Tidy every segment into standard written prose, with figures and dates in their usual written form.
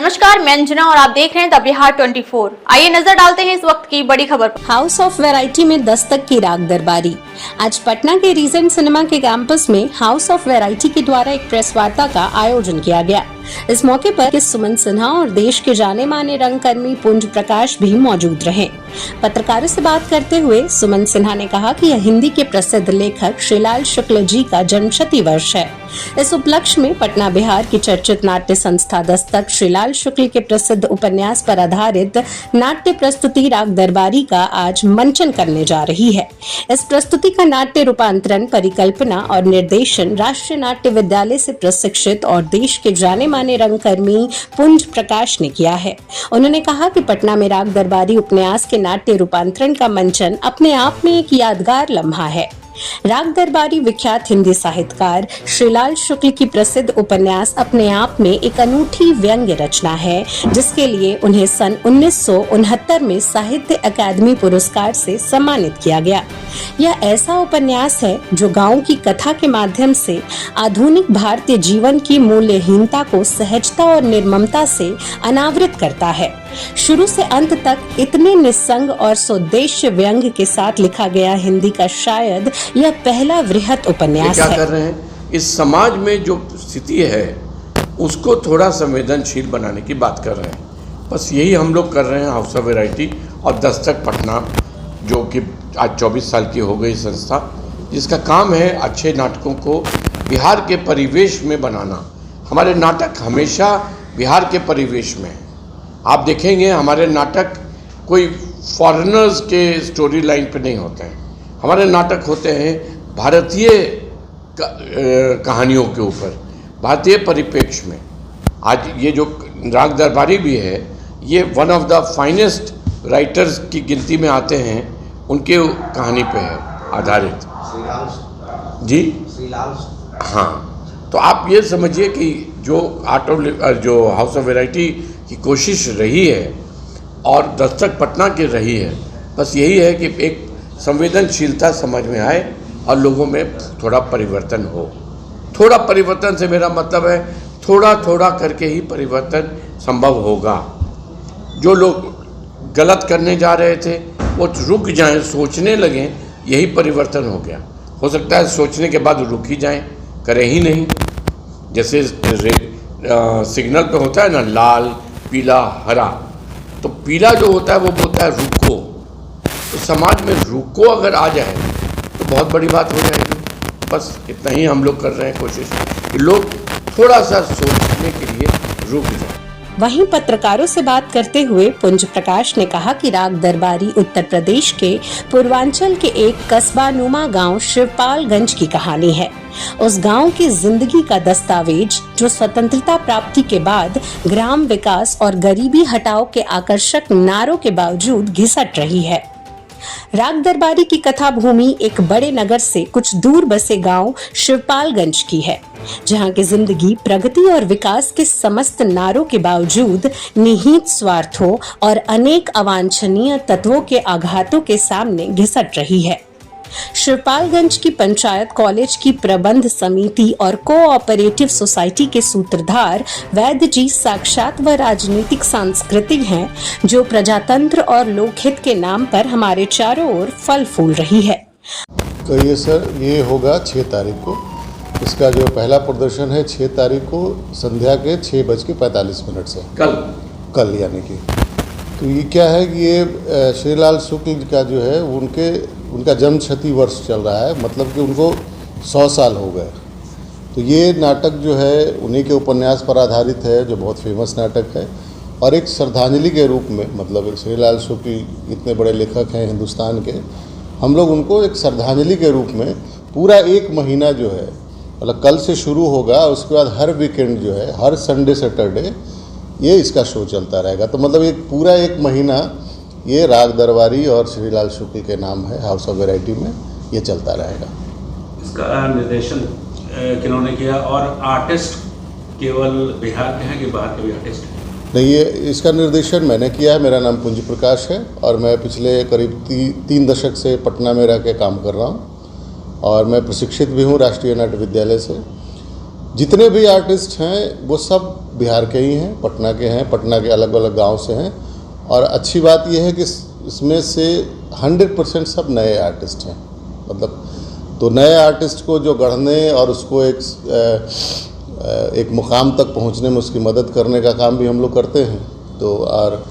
नमस्कार, मैं अंजना और आप देख रहे हैं द बिहार 24। आइए नजर डालते हैं इस वक्त की बड़ी खबर पर। हाउस ऑफ वैरायटी में दस्तक की राग दरबारी। आज पटना के रीजेंट सिनेमा के कैंपस में हाउस ऑफ वैरायटी के द्वारा एक प्रेस वार्ता का आयोजन किया गया। इस मौके पर सुमन सिन्हा और देश के जाने माने रंगकर्मी पुंज प्रकाश भी मौजूद रहे। पत्रकारों से बात करते हुए सुमन सिन्हा ने कहा कि यह हिंदी के प्रसिद्ध लेखक श्रीलाल शुक्ल जी का जन्मशती वर्ष है। इस उपलक्ष्य में पटना बिहार की चर्चित नाट्य संस्था दस्तक श्रीलाल शुक्ल के प्रसिद्ध उपन्यास पर आधारित नाट्य प्रस्तुति राग दरबारी का आज मंचन करने जा रही है। इस प्रस्तुति का नाट्य रूपांतरण, परिकल्पना और निर्देशन राष्ट्रीय नाट्य विद्यालय से प्रशिक्षित और देश के जाने माने रंगकर्मी पुंज प्रकाश ने किया है। उन्होंने कहा कि पटना में राग दरबारी उपन्यास के नाट्य रूपांतरण का मंचन अपने आप में एक यादगार लम्हा है। राग दरबारी विख्यात हिंदी साहित्यकार श्रीलाल शुक्ल की प्रसिद्ध उपन्यास अपने आप में एक अनूठी व्यंग्य रचना है, जिसके लिए उन्हें सन 1969 में साहित्य अकादमी पुरस्कार से सम्मानित किया गया। यह ऐसा उपन्यास है जो गांव की कथा के माध्यम से आधुनिक भारतीय जीवन की मूल्यहीनता को सहजता और निर्ममता से अनावृत करता है। शुरू से अंत तक इतने निस्संग और सोद्देश्य व्यंग्य के साथ लिखा गया हिंदी का शायद यह पहला वृहत उपन्यास है। क्या कर रहे हैं, इस समाज में जो स्थिति है उसको थोड़ा संवेदनशील बनाने की बात कर रहे हैं। बस यही हम लोग कर रहे हैं। हाउस ऑफ वैरायटी और दस्तक पटना, जो कि आज 24 साल की हो गई संस्था, जिसका काम है अच्छे नाटकों को बिहार के परिवेश में बनाना। हमारे नाटक हमेशा बिहार के परिवेश में है। आप देखेंगे हमारे नाटक कोई फॉरेनर्स के स्टोरी लाइन पे नहीं होते हैं। हमारे नाटक होते हैं भारतीय कहानियों के ऊपर, भारतीय परिप्रेक्ष्य में। आज ये जो राग दरबारी भी है, ये one of the finest writers की गिनती में आते हैं, उनके कहानी पे है आधारित। जी हाँ, तो आप ये समझिए कि जो जो हाउस ऑफ वैरायटी की कोशिश रही है और दस्तक पटना की रही है, बस यही है कि एक संवेदनशीलता समझ में आए और लोगों में थोड़ा परिवर्तन हो। थोड़ा परिवर्तन से मेरा मतलब है थोड़ा थोड़ा करके ही परिवर्तन संभव होगा। जो लोग गलत करने जा रहे थे वो रुक जाएं, सोचने लगें, यही परिवर्तन हो गया। हो सकता है सोचने के बाद रुक ही जाएं, करें ही नहीं। जैसे सिग्नल पे होता है ना, लाल, पीला, हरा, तो पीला जो होता है वो बोलता है रुको। तो समाज में रुको अगर आ जाए तो बहुत बड़ी बात हो जाएगी। बस इतना ही हम लोग कर रहे हैं कोशिश कि लोग थोड़ा सा सोचने के लिए रुक जाए। वहीं पत्रकारों से बात करते हुए पुंज प्रकाश ने कहा कि राग दरबारी उत्तर प्रदेश के पूर्वांचल के एक कस्बा नुमा गांव शिवपालगंज की कहानी है। उस गांव की जिंदगी का दस्तावेज जो स्वतंत्रता प्राप्ति के बाद ग्राम विकास और गरीबी हटाओ के आकर्षक नारों के बावजूद घिसट रही है। राग दरबारी की कथा भूमि एक बड़े नगर से कुछ दूर बसे गांव शिवपालगंज की है, जहां की जिंदगी प्रगति और विकास के समस्त नारों के बावजूद निहित स्वार्थों और अनेक अवांछनीय तत्वों के आघातों के सामने घिसट रही है। शिवपालगंज की पंचायत कॉलेज की प्रबंध समिति और कोऑपरेटिव सोसाइटी के सूत्रधार वैद्य जी साक्षात व राजनीतिक सांस्कृतिक हैं, जो प्रजातंत्र और लोकहित के नाम पर हमारे चारों ओर फल फूल रही है। तो ये सर, ये होगा 6 तारीख को। इसका जो पहला प्रदर्शन है 6 तारीख को संध्या के 6:45 से कल यानी कि। तो ये क्या है कि ये श्रीलाल शुक्ल का जो है उनका जन्मशती वर्ष चल रहा है, मतलब कि उनको 100 साल हो गए। तो ये नाटक जो है उन्हीं के उपन्यास पर आधारित है, जो बहुत फेमस नाटक है, और एक श्रद्धांजलि के रूप में, मतलब श्रीलाल शुक्ल इतने बड़े लेखक हैं हिंदुस्तान के, हम लोग उनको एक श्रद्धांजलि के रूप में पूरा 1 महीना जो है, मतलब कल से शुरू होगा, उसके बाद हर वीकेंड जो है, हर संडे सैटरडे ये इसका शो चलता रहेगा। तो मतलब एक पूरा 1 महीना ये राग दरबारी और श्रीलाल शुक्ल के नाम है हाउस ऑफ वैरायटी में ये चलता रहेगा। इसका निर्देशन किन्होंने किया और आर्टिस्ट केवल बिहार के हैं कि बाहर के भी आर्टिस्ट हैं? नहीं, ये इसका निर्देशन मैंने किया है। मेरा नाम पुंज प्रकाश है और मैं पिछले करीब 3 दशक से पटना में रह के काम कर रहा हूँ और मैं प्रशिक्षित भी हूँ राष्ट्रीय नाट्य विद्यालय से। जितने भी आर्टिस्ट हैं वो सब बिहार के ही हैं, पटना के हैं, पटना के अलग अलग गांव से हैं। और अच्छी बात यह है कि इसमें से 100% सब नए आर्टिस्ट हैं। मतलब तो नए आर्टिस्ट को जो गढ़ने और उसको एक मुकाम तक पहुंचने में उसकी मदद करने का काम भी हम लोग करते हैं। तो और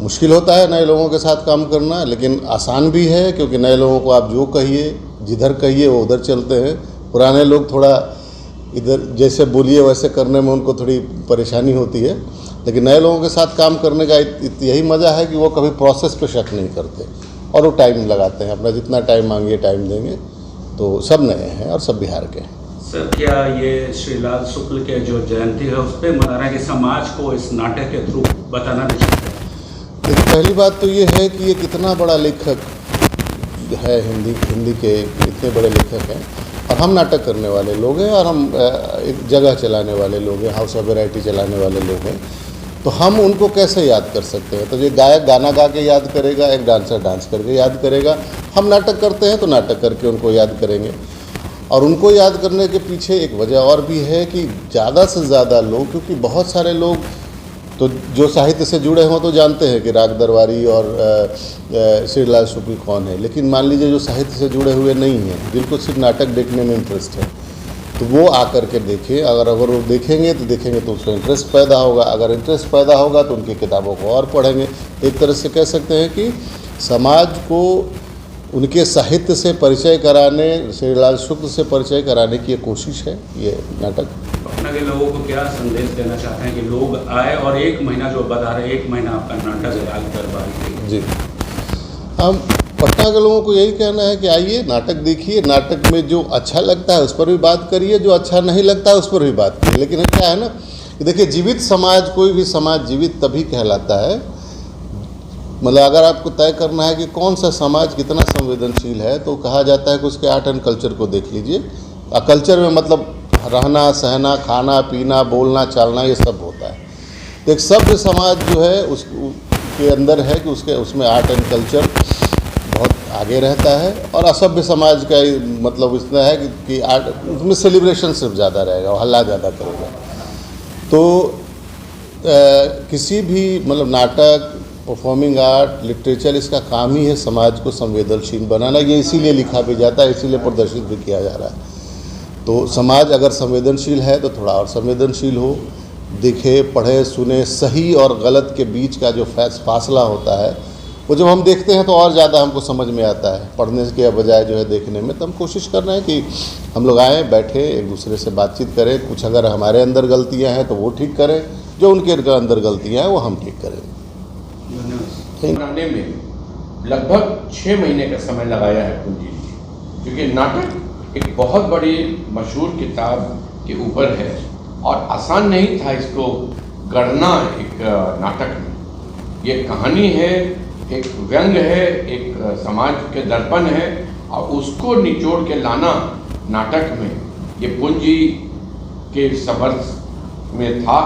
मुश्किल होता है नए लोगों के साथ काम करना, लेकिन आसान भी है, क्योंकि नए लोगों को आप जो कहिए, जिधर कहिए वो उधर चलते हैं। पुराने लोग थोड़ा इधर जैसे बोलिए वैसे करने में उनको थोड़ी परेशानी होती है, लेकिन नए लोगों के साथ काम करने का यही मज़ा है कि वो कभी प्रोसेस पे शक नहीं करते और वो टाइम लगाते हैं, अपना जितना टाइम मांगिए टाइम देंगे। तो सब नए हैं और सब बिहार के हैं। सर, क्या ये श्रीलाल शुक्ल के जो जयंती है उस पर मना रहे हैं कि समाज को इस नाटक के थ्रू बताना नहीं चाहते? लेकिन पहली बात तो ये है कि ये कितना बड़ा लेखक है, हिंदी के इतने बड़े लेखक हैं, और हम नाटक करने वाले लोग हैं, और हम एक जगह चलाने वाले लोग हैं, हाउस ऑफ वैरायटी चलाने वाले लोग हैं। तो हम उनको कैसे याद कर सकते हैं? तो ये गायक गाना गा के याद करेगा, एक डांसर डांस करके याद करेगा। हम नाटक करते हैं तो नाटक करके उनको याद करेंगे। और उनको याद करने के पीछे एक वजह और भी है कि ज़्यादा से ज़्यादा लोग, क्योंकि बहुत सारे लोग तो जो साहित्य से जुड़े हों तो जानते हैं कि राग दरबारी और श्रीलाल शुक्ल कौन है, लेकिन मान लीजिए जो साहित्य से जुड़े हुए नहीं हैं, जिनको सिर्फ नाटक देखने में इंटरेस्ट है, तो वो आकर के देखें। अगर वो देखेंगे तो उसमें इंटरेस्ट पैदा होगा। अगर इंटरेस्ट पैदा होगा तो उनकी किताबों को और पढ़ेंगे। एक तरह से कह सकते हैं कि समाज को उनके साहित्य से परिचय कराने, श्रीलाल शुक्ल से परिचय कराने की ये कोशिश है ये नाटक। पटना के लोगों को क्या संदेश देना चाहते हैं कि लोग आए और 1 महीना जो बता रहे, 1 महीना आपका नाटक है राग दरबारी? जी, हम पटना के लोगों को यही कहना है कि आइए, नाटक देखिए, नाटक में जो अच्छा लगता है उस पर भी बात करिए, जो अच्छा नहीं लगता है उस पर भी बात करिए। लेकिन क्या है ना कि देखिए, जीवित समाज, कोई भी समाज जीवित तभी कहलाता है, मतलब अगर आपको तय करना है कि कौन सा समाज कितना संवेदनशील है, तो कहा जाता है कि उसके आर्ट एंड कल्चर को देख लीजिए। कल्चर में मतलब रहना सहना, खाना पीना, बोलना चालना, ये सब होता है। तो एक सभ्य समाज जो है उसके अंदर है कि उसमें आर्ट एंड कल्चर बहुत आगे रहता है, और असभ्य समाज का मतलब इतना है कि आर्ट उसमें सेलिब्रेशन सिर्फ ज़्यादा रहेगा, हल्ला ज़्यादा करेगा। तो किसी भी मतलब नाटक, परफॉर्मिंग आर्ट, लिटरेचर, इसका काम ही है समाज को संवेदनशील बनाना। ये इसीलिए लिखा भी जाता है, इसीलिए प्रदर्शित भी किया जा रहा है। तो समाज अगर संवेदनशील है तो थोड़ा और संवेदनशील हो, देखे, पढ़े, सुने। सही और गलत के बीच का जो फासला होता है वो जब हम देखते हैं तो और ज़्यादा हमको समझ में आता है, पढ़ने के बजाय जो है देखने में। तो हम कोशिश कर रहे हैं कि हम लोग आएँ, बैठे, एक दूसरे से बातचीत करें। कुछ अगर हमारे अंदर गलतियाँ हैं तो वो ठीक करें, जो उनके अंदर गलतियाँ हैं वो हम ठीक करें। बनाने में लगभग 6 महीने का समय लगाया है कुंजी जी, क्योंकि नाटक एक बहुत बड़ी मशहूर किताब के ऊपर है और आसान नहीं था इसको गढ़ना एक नाटक में। ये कहानी है, एक व्यंग है, एक समाज के दर्पण है, और उसको निचोड़ के लाना नाटक में ये पूंजी के समर्थ में था,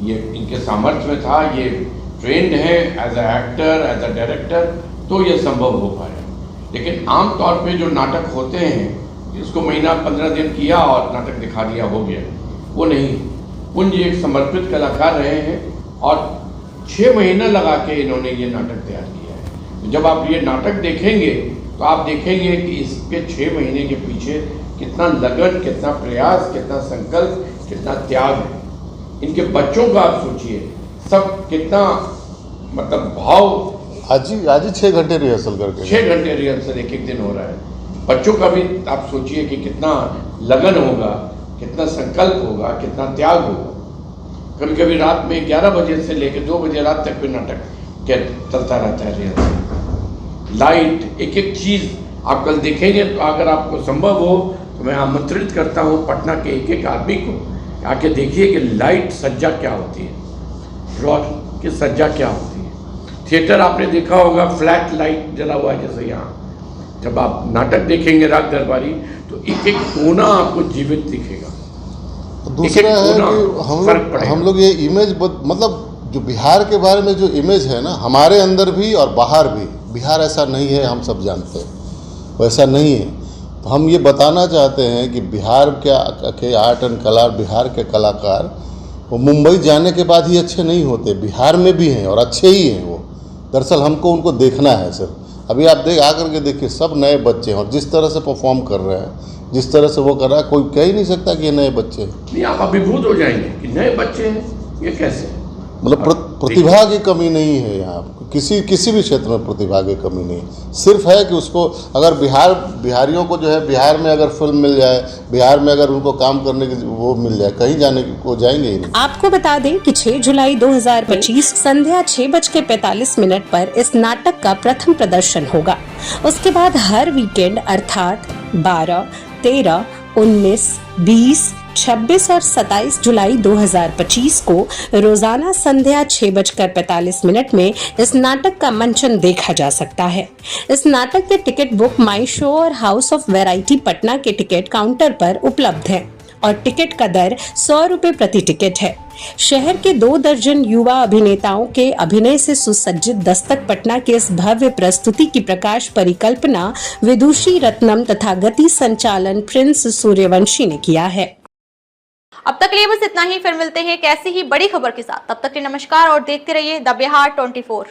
ये इनके सामर्थ्य में था। ये ट्रेंड है as a actor, as a director, तो ये संभव हो पाया। लेकिन आम तौर पे जो नाटक होते हैं, इसको महीना 15 दिन किया और नाटक दिखा दिया, हो गया, वो नहीं। पूंजी एक समर्पित कलाकार रहे हैं और 6 महीना लगा के इन्होंने ये नाटक तैयार किया है। जब आप ये नाटक देखेंगे तो आप देखेंगे कि इसके 6 महीने के पीछे कितना लगन, कितना प्रयास, कितना संकल्प, कितना त्याग है। इनके बच्चों का आप सोचिए, सब कितना मतलब भाव। आज ही 6 घंटे रिहर्सल करके, 6 घंटे रिहर्सल एक दिन हो रहा है। बच्चों का भी आप सोचिए कि कितना लगन होगा, कितना संकल्प होगा, कितना त्याग होगा। कभी कभी रात में 11 बजे से लेकर 2 बजे रात तक भी नाटक चलता रहता है रिहर्सल। लाइट, एक एक चीज़ आप कल देखेंगे। तो अगर आपको संभव हो तो मैं आमंत्रित करता हूँ पटना के एक आदमी को, आके देखिए कि लाइट सज्जा क्या होती है, फ्लोर की सज्जा क्या होती है। थिएटर आपने देखा होगा, फ्लैट लाइट जला हुआ है जैसे यहाँ। जब आप नाटक देखेंगे राग दरबारी तो एक एक कोना आपको जीवित दिखेगा। दूसरा है कि हम लोग ये इमेज, मतलब जो बिहार के बारे में जो इमेज है ना, हमारे अंदर भी और बाहर भी, बिहार ऐसा नहीं है, हम सब जानते हैं, वैसा नहीं है। तो हम ये बताना चाहते हैं कि बिहार के आर्ट एंड कला, बिहार के कलाकार वो मुंबई जाने के बाद ही अच्छे नहीं होते, बिहार में भी हैं और अच्छे ही हैं वो। दरअसल हमको उनको देखना है सर। अभी आप आकर के देखिए, सब नए बच्चे हैं और जिस तरह से परफॉर्म कर रहे हैं, जिस तरह से वो कर रहा है, कोई कह ही नहीं सकता कि ये नए बच्चे हैं। नहीं, आप अभिभूत हो जाएंगे कि नए बच्चे हैं, ये कैसे? मतलब प्रतिभा की कमी नहीं है यहाँ, किसी भी क्षेत्र में प्रतिभा की कमी नहीं है। सिर्फ है कि उसको अगर बिहारियों को जो है बिहार में अगर फिल्म मिल जाए, बिहार में अगर उनको काम करने की वो मिल जाए, कहीं जाने को जाएंगे ही नहीं। आपको बता दें कि 6 जुलाई 2025 संध्या 6:45 पर इस नाटक का प्रथम प्रदर्शन होगा। उसके बाद हर वीकेंड अर्थात 12, 13, 19, 20, 26 और 27 जुलाई 2025 को रोजाना संध्या 6:45 में इस नाटक का मंचन देखा जा सकता है। इस नाटक के टिकट बुक माई शो और हाउस ऑफ वैरायटी पटना के टिकट काउंटर पर उपलब्ध है और टिकट का दर 100 रुपए प्रति टिकट है। शहर के 2 दर्जन युवा अभिनेताओं के अभिनय से सुसज्जित दस्तक पटना के इस भव्य प्रस्तुति की प्रकाश परिकल्पना विदुषी रत्नम तथा गति संचालन प्रिंस सूर्यवंशी ने किया है। अब तक के लिए बस इतना ही, फिर मिलते हैं एक ऐसी ही बड़ी खबर के साथ। तब तक के लिए नमस्कार और देखते रहिए द बिहार 24।